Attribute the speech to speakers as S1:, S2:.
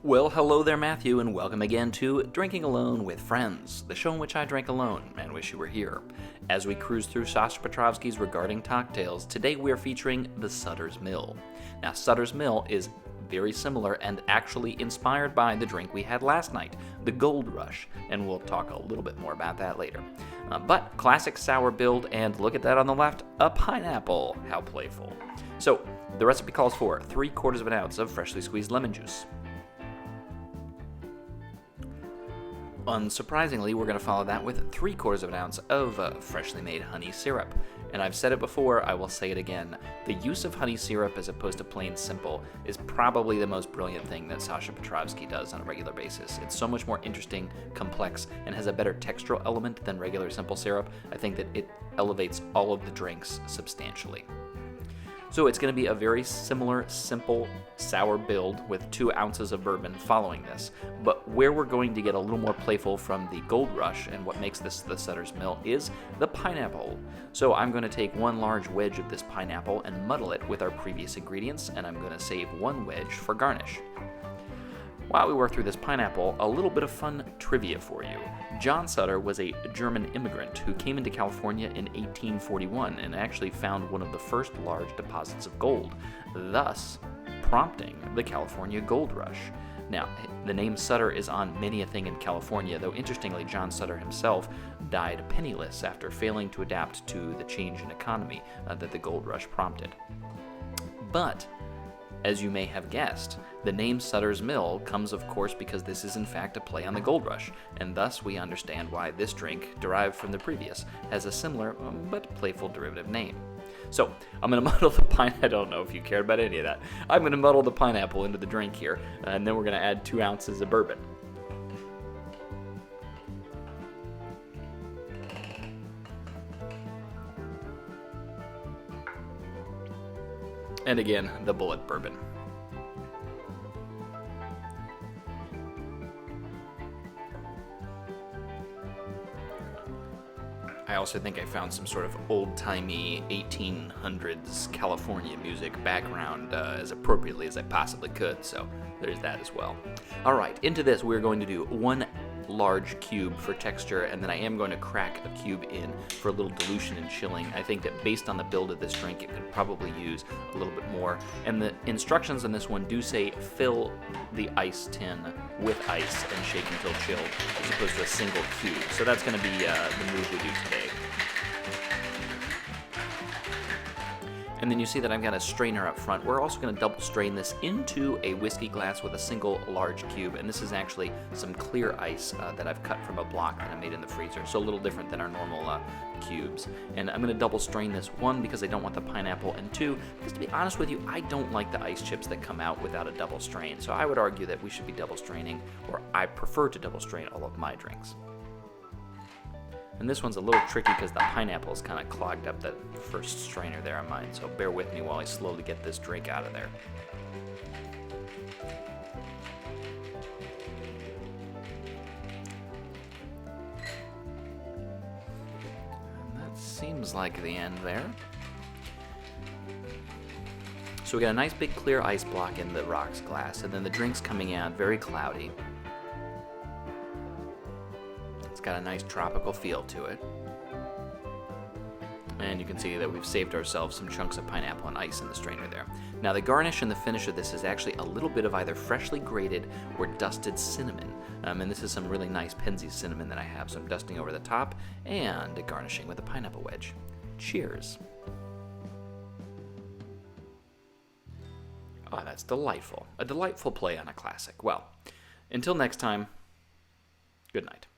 S1: Well, hello there, Matthew, and welcome again to Drinking Alone with Friends, the show in which I drink alone and wish you were here. As we cruise through Sasha Petrovsky's Regarding Cocktails, today we are featuring the Sutter's Mill. Now, Sutter's Mill is very similar and actually inspired by the drink we had last night, the Gold Rush, and we'll talk a little bit more about that later. But classic sour build, and look at that on the left, a pineapple. How playful. So, the recipe calls for 3/4 of an ounce of freshly squeezed lemon juice. Unsurprisingly, we're going to follow that with 3/4 of an ounce of freshly made honey syrup. And I've said it before, I will say it again. The use of honey syrup as opposed to plain simple is probably the most brilliant thing that Sasha Petrovsky does on a regular basis. It's so much more interesting, complex, and has a better textural element than regular simple syrup. I think that it elevates all of the drinks substantially. So it's going to be a very similar, simple, sour build with 2 ounces of bourbon following this. But where we're going to get a little more playful from the Gold Rush and what makes this the Sutter's Mill is the pineapple. So I'm going to take 1 large wedge of this pineapple and muddle it with our previous ingredients, and I'm going to save 1 wedge for garnish. While we work through this pineapple, a little bit of fun trivia for you. John Sutter was a German immigrant who came into California in 1841 and actually found one of the first large deposits of gold, thus prompting the California Gold Rush. Now, the name Sutter is on many a thing in California, though interestingly, John Sutter himself died penniless after failing to adapt to the change in economy that the Gold Rush prompted. But as you may have guessed, the name Sutter's Mill comes, of course, because this is in fact a play on the Gold Rush, and thus we understand why this drink, derived from the previous, has a similar but playful derivative name. So, I'm going to muddle the pineapple. I don't know if you cared about any of that. I'm going to muddle the pineapple into the drink here, and then we're going to add 2 ounces of bourbon. And again, the bullet bourbon. I also think I found some sort of old-timey 1800s California music background as appropriately as I possibly could, so there's that as well. All right, into this we're going to do 1 large cube for texture, and then I am going to crack a cube in for a little dilution and chilling. I think that based on the build of this drink, it could probably use a little bit more. And the instructions on this one do say fill the ice tin with ice and shake until chilled, as opposed to a single cube. So that's going to be the move we do today. And then you see that I've got a strainer up front. We're also going to double strain this into a whiskey glass with a single large cube. And this is actually some clear ice that I've cut from a block that I made in the freezer. So a little different than our normal cubes. And I'm going to double strain this, 1, because I don't want the pineapple, and 2, because to be honest with you, I don't like the ice chips that come out without a double strain. So I would argue that we should be double straining, or I prefer to double strain all of my drinks. And this one's a little tricky because the pineapple's kind of clogged up the first strainer there on mine, so bear with me while I slowly get this drink out of there. And that seems like the end there. So we got a nice big clear ice block in the rocks glass, and then the drink's coming out very cloudy. Got a nice tropical feel to it. And you can see that we've saved ourselves some chunks of pineapple and ice in the strainer there. Now the garnish and the finish of this is actually a little bit of either freshly grated or dusted cinnamon. And this is some really nice Penzeys cinnamon that I have, so I'm dusting over the top and garnishing with a pineapple wedge. Cheers. Oh, that's delightful. A delightful play on a classic. Well, until next time, good night.